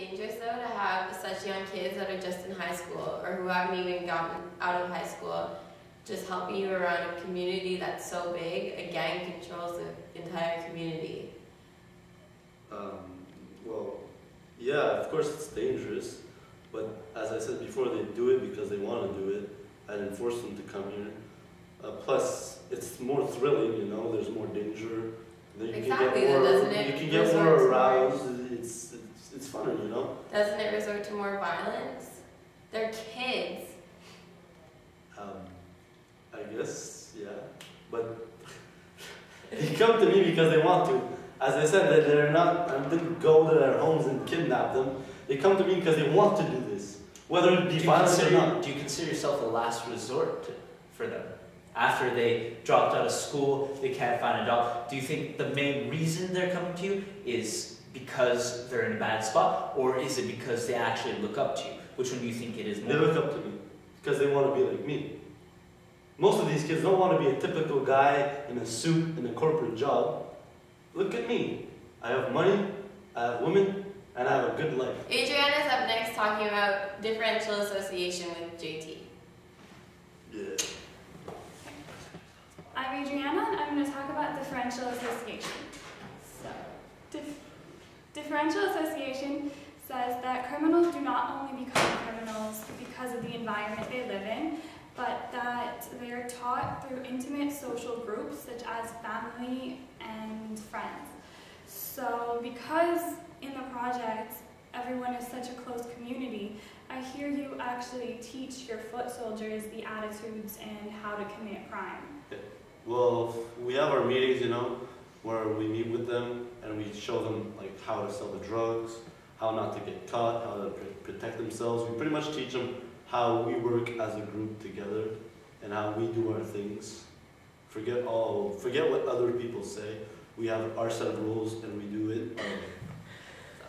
dangerous though to have such young kids that are just in high school or who haven't even gotten out of high school just helping you around a community that's so big? A gang controls the entire community. Well, yeah, of course it's dangerous, but as I said before, they do it because they want to do it. I didn't force them to come here. Plus, it's more thrilling, you know. There's more danger. Exactly. You can get more aroused. It's funner, you know. Doesn't it resort to more violence? They're kids. I guess, yeah. But they come to me because they want to. As I said, that they're not. I didn't go to their homes and kidnap them. They come to me because they want to do this, whether it be violent or not. Do you consider yourself a last resort for them? After they dropped out of school, they can't find a job. Do you think the main reason they're coming to you is because they're in a bad spot, or is it because they actually look up to you? Which one do you think it is more? They look up to me because they want to be like me. Most of these kids don't want to be a typical guy in a suit in a corporate job. Look at me. I have money, I have women, and I have a good life. Adriana's up next talking about differential association with JT. Yeah. I'm Adriana, and I'm going to talk about differential association. So, differential association says that criminals do not only become criminals because of the environment they live in, but that they are taught through intimate social groups such as family and friends. So because in the project everyone is such a close community, I hear you actually teach your foot soldiers the attitudes and how to commit crime. Well, we have our meetings, you know, where we meet with them and we show them like how to sell the drugs, how not to get caught, how to protect themselves. We pretty much teach them how we work as a group together and how we do our things. Forget what other people say. We have our set of rules and we do it.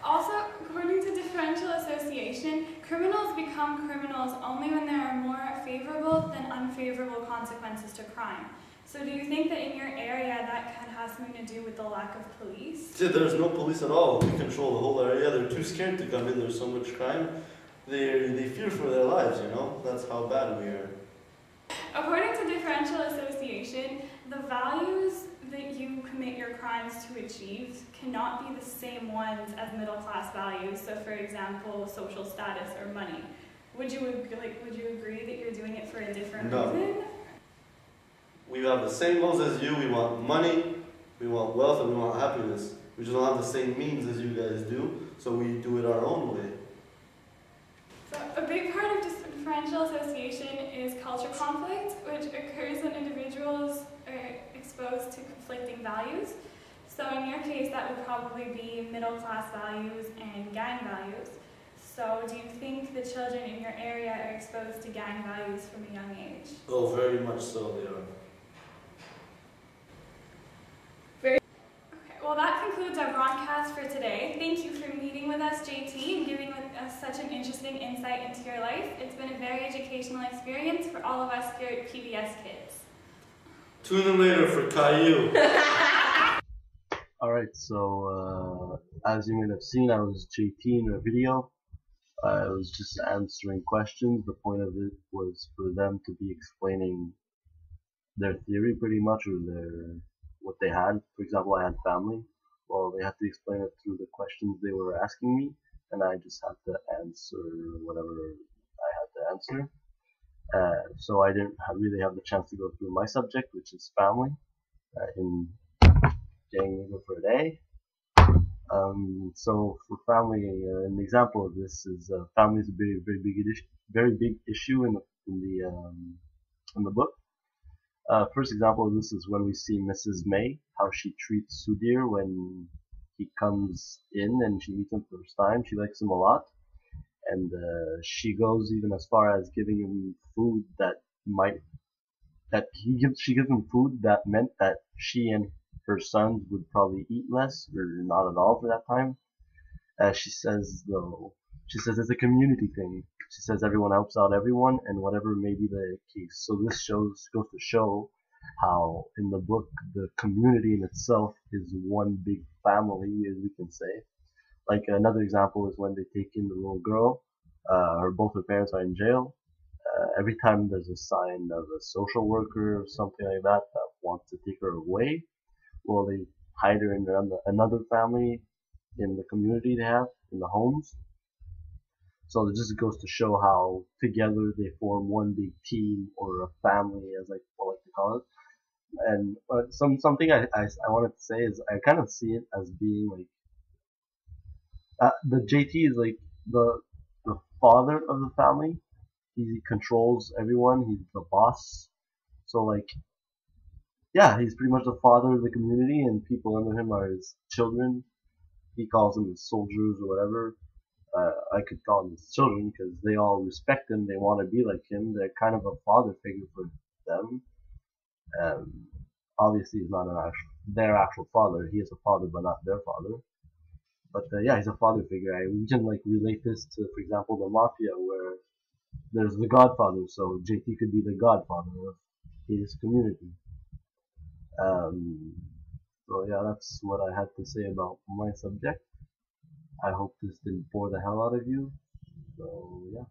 Also, according to differential association, criminals become criminals only when there are more favorable than unfavorable consequences to crime. So do you think that in your area that can have something to do with the lack of police? Yeah, there's no police at all. We control the whole area. They're too scared to come in. There's so much crime. They fear for their lives, you know? That's how bad we are. According to differential association, the values that you commit your crimes to achieve cannot be the same ones as middle class values. So for example, social status or money. Would you agree that you're doing it for a different reason? We have the same goals as you. We want money, we want wealth, and we want happiness. We just don't have the same means as you guys do, so we do it our own way. So a big part of differential association is culture conflict, which occurs when individuals are exposed to conflicting values. So in your case, that would probably be middle class values and gang values. So do you think the children in your area are exposed to gang values from a young age? Oh, very much so they are. Well, that concludes our broadcast for today. Thank you for meeting with us, JT, and giving us such an interesting insight into your life. It's been a very educational experience for all of us here at PBS Kids. Tune in later for Caillou. Alright, so as you may have seen, I was JT in a video. I was just answering questions. The point of it was for them to be explaining their theory pretty much, or what they had. For example, I had family. Well, they had to explain it through the questions they were asking me, and I just had to answer whatever I had to answer. So I didn't really have the chance to go through my subject, which is family, in Gang Leader for a day. So for family, an example of this is family is a very big issue in the book. First example of this is when we see Mrs. May, how she treats Sudhir when he comes in and she meets him for the first time. She likes him a lot, and she goes even as far as giving him food she gives him food that meant that she and her sons would probably eat less or not at all for that time. She says it's a community thing. She says everyone helps out everyone, and whatever may be the case. So this goes to show how in the book the community in itself is one big family, as we can say. Like another example is when they take in the little girl, or both her parents are in jail. Every time there's a sign of a social worker or something like that that wants to take her away, well, they hide her in another family in the community they have, in the homes. So it just goes to show how together they form one big team or a family, as I like to call it. And something I wanted to say is I kind of see it as being like the JT is like the father of the family. He controls everyone. He's the boss. So like, yeah, he's pretty much the father of the community, and people under him are his children. He calls them his soldiers or whatever. I could call them his children because they all respect him. They want to be like him. They're kind of a father figure for them. Obviously, he's not their actual father. He is a father, but not their father. But yeah, he's a father figure. We can like relate this to, for example, the mafia, where there's the Godfather. So JT could be the Godfather of his community. So yeah, that's what I had to say about my subject. I hope this didn't bore the hell out of you. So yeah.